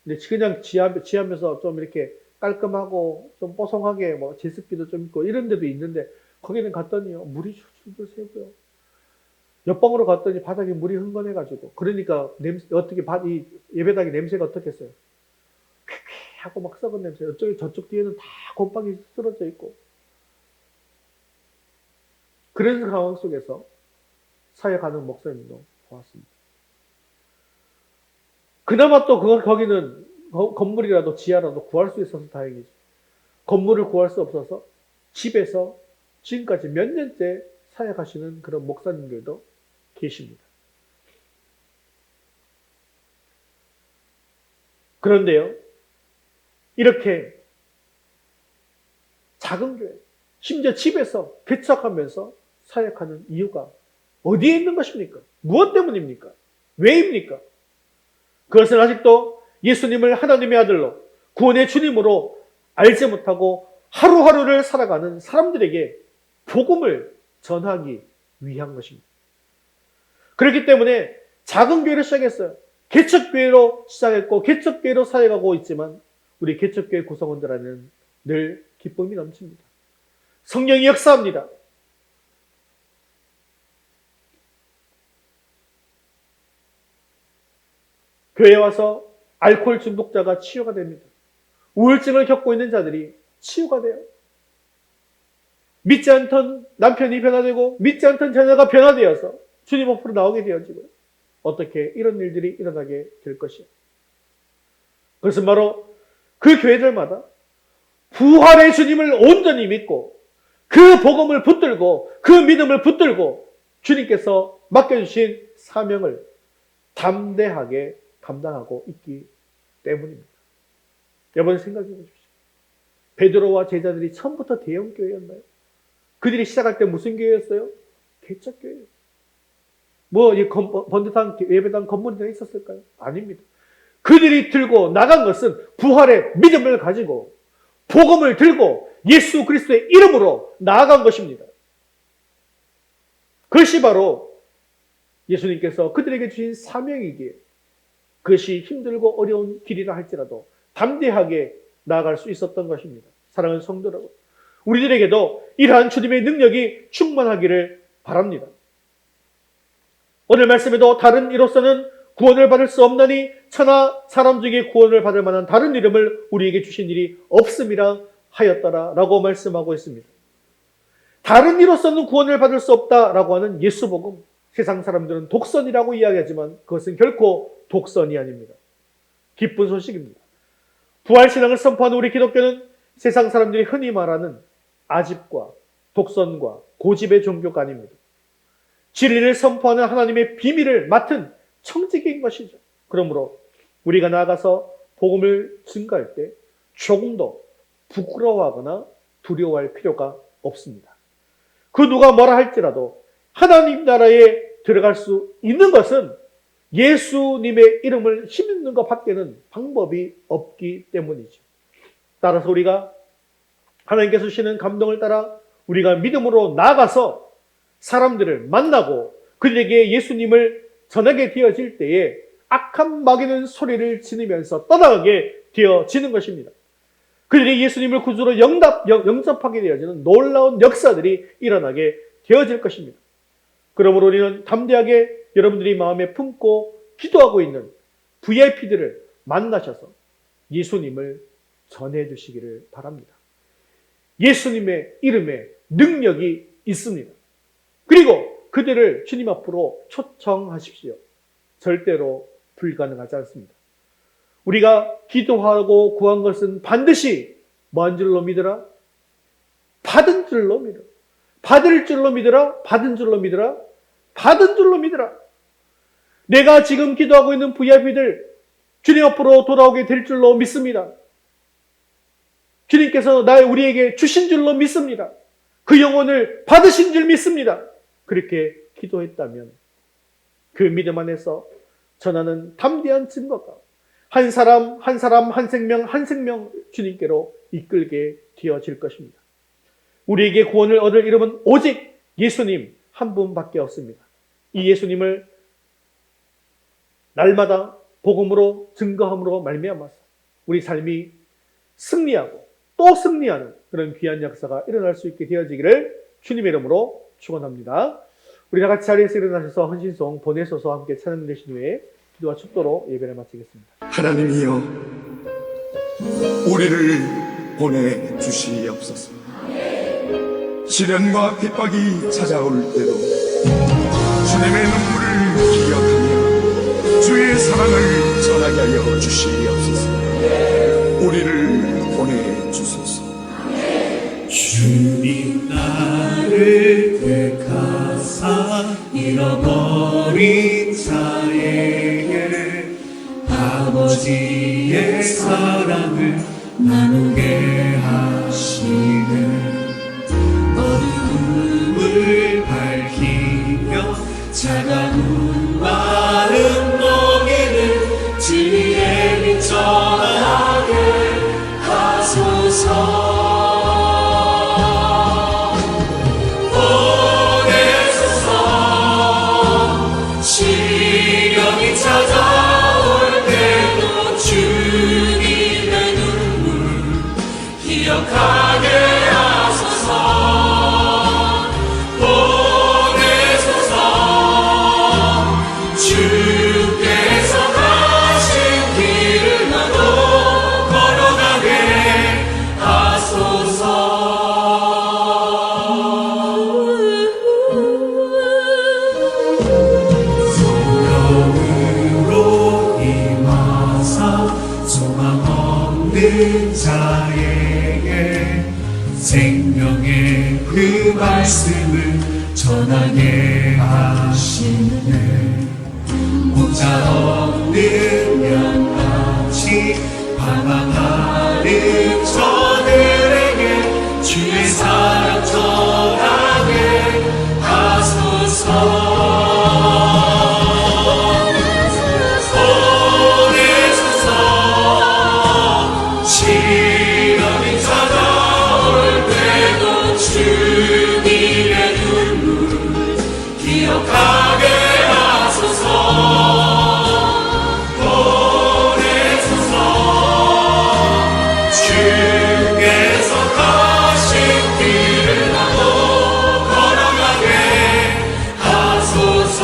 근데 그냥 지하면서 좀 이렇게 깔끔하고 좀 뽀송하게 뭐 제습기도 좀 있고 이런 데도 있는데 거기는 갔더니요 물이 줄줄 새고요. 옆방으로 갔더니 바닥에 물이 흥건해가지고 그러니까 냄새 어떻게 이 예배당의 냄새가 어떻겠어요? 쾌쾌하고 막 썩은 냄새. 저쪽 뒤에는 다 곰팡이 쓰러져 있고 그런 상황 속에서 사역하는 목사님도 보았습니다. 그나마 또 거기는 건물이라도 지하라도 구할 수 있어서 다행이죠. 건물을 구할 수 없어서 집에서 지금까지 몇 년째 사역하시는 그런 목사님들도 계십니다. 그런데요, 이렇게 작은 교회, 심지어 집에서 개척하면서 사역하는 이유가 어디에 있는 것입니까? 무엇 때문입니까? 왜입니까? 그것은 아직도 예수님을 하나님의 아들로 구원의 주님으로 알지 못하고 하루하루를 살아가는 사람들에게 복음을 전하기 위한 것입니다. 그렇기 때문에 작은 교회로 시작했어요. 개척교회로 시작했고 개척교회로 사역하고 있지만 우리 개척교회 구성원들 안에는 늘 기쁨이 넘칩니다. 성령이 역사합니다. 교회에 와서 알코올 중독자가 치유가 됩니다. 우울증을 겪고 있는 자들이 치유가 돼요. 믿지 않던 남편이 변화되고 믿지 않던 자녀가 변화되어서 주님 앞으로 나오게 되어지고요. 어떻게 이런 일들이 일어나게 될 것이요. 그것은 바로 그 교회들마다 부활의 주님을 온전히 믿고 그 복음을 붙들고 그 믿음을 붙들고 주님께서 맡겨주신 사명을 담대하게 감당하고 있기 때문입니다. 여러분 생각해 보십시오. 베드로와 제자들이 처음부터 대형 교회였나요? 그들이 시작할 때 무슨 교회였어요? 개척교회였어요. 이 번듯한 예배당 건물이 있었을까요? 아닙니다. 그들이 들고 나간 것은 부활의 믿음을 가지고 복음을 들고 예수 그리스도의 이름으로 나아간 것입니다. 그것이 바로 예수님께서 그들에게 주신 사명이기에 그것이 힘들고 어려운 길이라 할지라도 담대하게 나아갈 수 있었던 것입니다. 사랑하는 성도 여러분, 우리들에게도 이러한 주님의 능력이 충만하기를 바랍니다. 오늘 말씀에도 다른 이로서는 구원을 받을 수 없나니 천하 사람 중에 구원을 받을 만한 다른 이름을 우리에게 주신 일이 없음이라 하였더라 라고 말씀하고 있습니다. 다른 이로서는 구원을 받을 수 없다라고 하는 예수복음, 세상 사람들은 독선이라고 이야기하지만 그것은 결코 독선이 아닙니다. 기쁜 소식입니다. 부활신앙을 선포하는 우리 기독교는 세상 사람들이 흔히 말하는 아집과 독선과 고집의 종교가 아닙니다. 진리를 선포하는 하나님의 비밀을 맡은 청지기인 것이죠. 그러므로 우리가 나아가서 복음을 증거할 때 조금도 부끄러워하거나 두려워할 필요가 없습니다. 그 누가 뭐라 할지라도 하나님 나라에 들어갈 수 있는 것은 예수님의 이름을 힘입는 것 밖에는 방법이 없기 때문이죠. 따라서 우리가 하나님께서 주시는 감동을 따라 우리가 믿음으로 나아가서 사람들을 만나고 그들에게 예수님을 전하게 되어질 때에 악한 마귀는 소리를 지르면서 떠나가게 되어지는 것입니다. 그들이 예수님을 구주로 영접하게 되어지는 놀라운 역사들이 일어나게 되어질 것입니다. 그러므로 우리는 담대하게 여러분들이 마음에 품고 기도하고 있는 VIP들을 만나셔서 예수님을 전해주시기를 바랍니다. 예수님의 이름에 능력이 있습니다. 그리고 그들을 주님 앞으로 초청하십시오. 절대로 불가능하지 않습니다. 우리가 기도하고 구한 것은 반드시 뭔 줄로 믿으라? 받은 줄로 믿으라. 받을 줄로 믿으라. 받은 줄로 믿으라. 받은 줄로 믿으라. 내가 지금 기도하고 있는 VIP들 주님 앞으로 돌아오게 될 줄로 믿습니다. 주님께서 우리에게 주신 줄로 믿습니다. 그 영혼을 받으신 줄 믿습니다. 그렇게 기도했다면 그 믿음 안에서 전하는 담대한 증거가 한 사람 한 사람 한 생명 한 생명 주님께로 이끌게 되어질 것입니다. 우리에게 구원을 얻을 이름은 오직 예수님 한 분밖에 없습니다. 이 예수님을 날마다 복음으로 증거함으로 말미암아서 우리 삶이 승리하고 또 승리하는 그런 귀한 역사가 일어날 수 있게 되어지기를 주님의 이름으로 축원합니다. 우리 다 같이 자리에서 일어나셔서 헌신송 보내소서 함께 찬양 되신 후에 기도와 축도로 예배를 마치겠습니다. 하나님이여 우리를 보내주시옵소서. 시련과 핍박이 찾아올 때도 주님의 눈물을 기억하며 주의 사랑을 전하게 하여 주시옵소서. 우리를 보내주소서. 주님 나를 택하사 잃어버린 자에게 아버지의 사랑을 나누게 하시네. 어둠을 밝히며 차가운 마음 녹이는 진리의 빛 전하게 하소서. 시련이 찾아올 때도 주님의 눈물 기억하게 하소서. 보내소서. 주께서 가신 길을 나도 걸어가게 하소서. 소망 없는 자에게 생명의 그 말씀을 전하게 하시네. 혼자 없는 양같이 방황하는 저들에게 주의 사랑 전하게 하소서. 시련이 찾아올 때도 주님의 눈물 기억하게 하소서. 보내소서. 주께서 가신 길을 나도 걸어가게 하소서.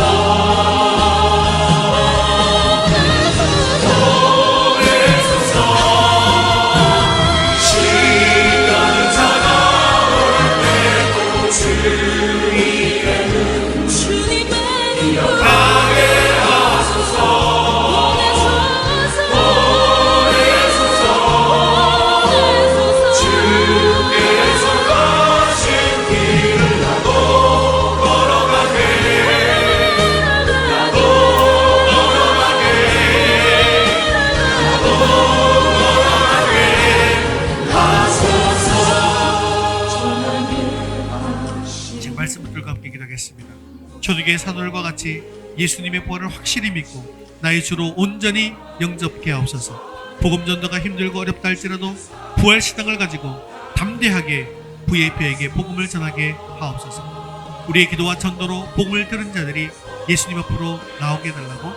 초대교회 사도들과 같이 예수님의 부활을 확실히 믿고 나의 주로 온전히 영접케 하옵소서. 복음 전도가 힘들고 어렵다 할지라도 부활 신앙을 가지고 담대하게 VIP에게 복음을 전하게 하옵소서. 우리의 기도와 전도로 복음을 들은 자들이 예수님 앞으로 나오게 해달라고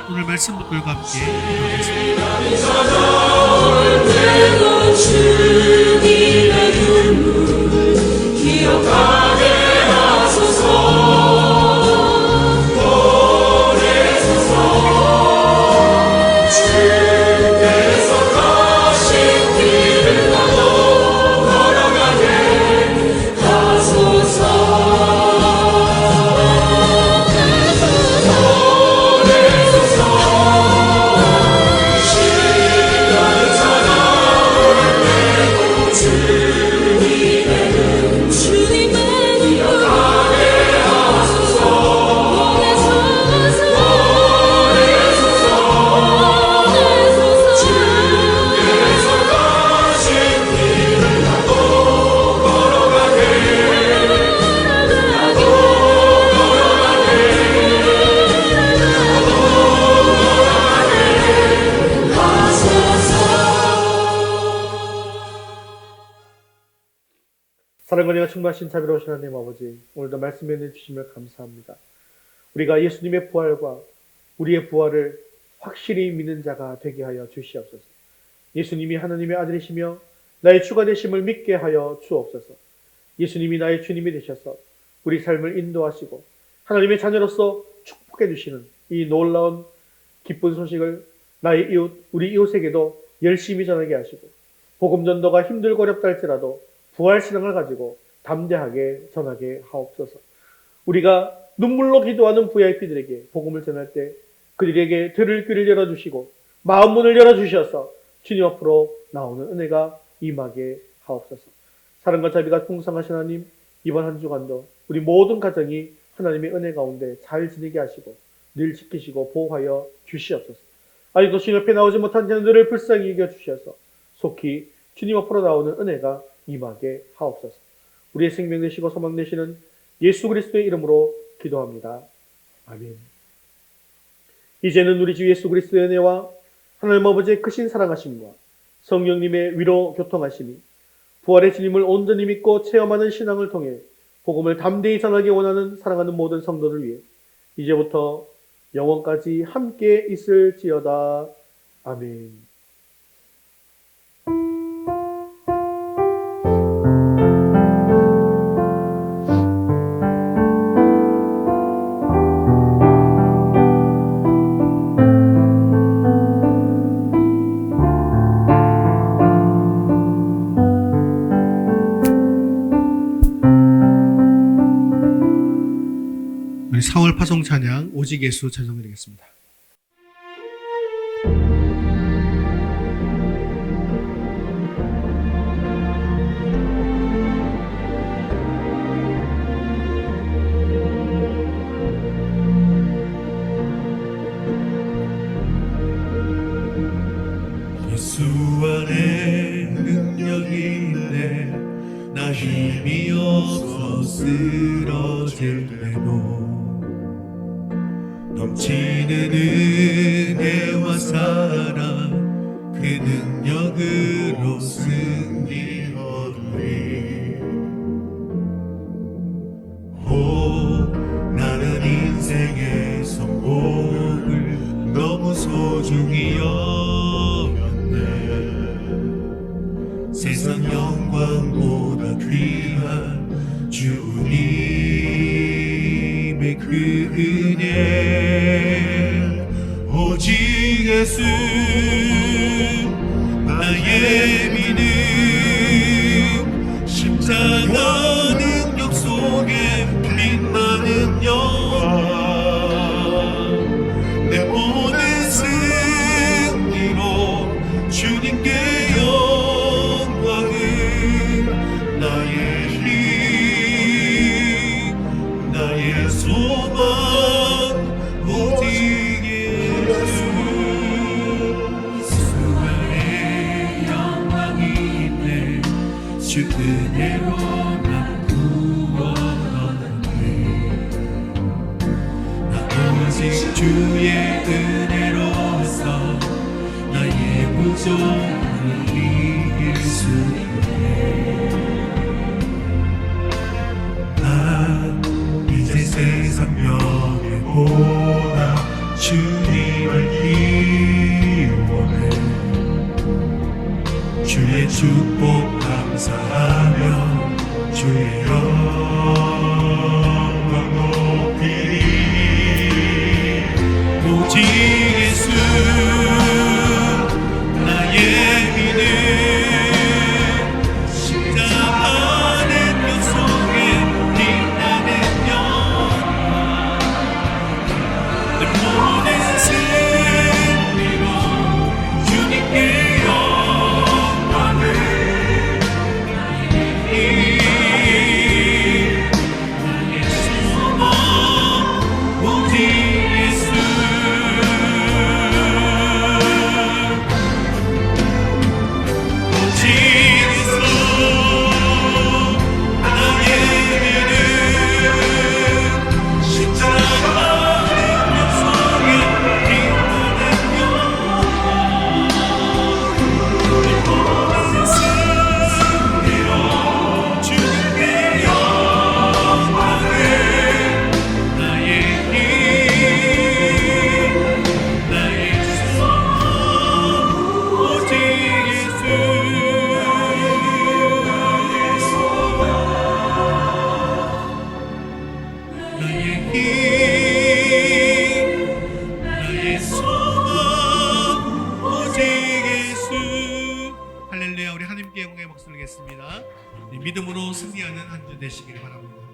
오늘 말씀 분들과 함께 기도하겠습니다. 사랑과 은혜가 충만하신 자비로우신 하나님 아버지, 오늘도 말씀해 주심을 감사합니다. 우리가 예수님의 부활과 우리의 부활을 확실히 믿는 자가 되게 하여 주시옵소서. 예수님이 하나님의 아들이시며 나의 주가 되심을 믿게 하여 주옵소서. 예수님이 나의 주님이 되셔서 우리 삶을 인도하시고 하나님의 자녀로서 축복해 주시는 이 놀라운 기쁜 소식을 나의 이웃, 우리 이웃에게도 열심히 전하게 하시고 복음 전도가 힘들고 어렵다 할지라도 부활 신앙을 가지고 담대하게 전하게 하옵소서. 우리가 눈물로 기도하는 VIP들에게 복음을 전할 때 그들에게 들을 귀를 열어주시고 마음 문을 열어주셔서 주님 앞으로 나오는 은혜가 임하게 하옵소서. 사랑과 자비가 풍성하신 하나님, 이번 한 주간도 우리 모든 가정이 하나님의 은혜 가운데 잘 지내게 하시고 늘 지키시고 보호하여 주시옵소서. 아직도 주님 앞에 나오지 못한 자들을 불쌍히 여겨주셔서 속히 주님 앞으로 나오는 은혜가 임하게 하옵소서. 우리의 생명 되시고 소망 되시는 예수 그리스도의 이름으로 기도합니다. 아멘. 이제는 우리 주 예수 그리스도의 은혜와 하나님 아버지의 크신 사랑하심과 성령님의 위로 교통하심이 부활의 주님을 온전히 믿고 체험하는 신앙을 통해 복음을 담대히 전하기 원하는 사랑하는 모든 성도들 위해 이제부터 영원까지 함께 있을지어다. 아멘. 우리 4월 파송 찬양 오직 예수 찬송드리겠습니다. 예수 안에 능력이 있네. 나 힘이 없어 쓰러질 때도 넘치는 은혜와 사랑 그 능력으로 승리 얻으리. 오 나는 인생의 성공을 너무 소중히 여겼네. 세상 영광보다 귀한 주님의 그 은혜 오직 예수 나의 믿음 십자가 능력 속에 빛나는 영광 내 모든 승리로 주님께 영광을 나의 힘 나의 소망 오직 예수 수많은 영광이 있네. 주 은혜로 난 구원받네. 나 오직 주의 은혜로서 나의 부족을 이길 수 있네. 난 이제 세상 명예보다 주님을 기원해. 주의 축복 감사하며 주의 영광 높이리. 오직 예수 나의 믿음 십자가 능력 속에 빛나는 영광 내 모든 승리로 주님께 영광을 나의 소망 오직 예수 하겠습니다. 믿음으로 승리하는 한 주 되시길 바랍니다.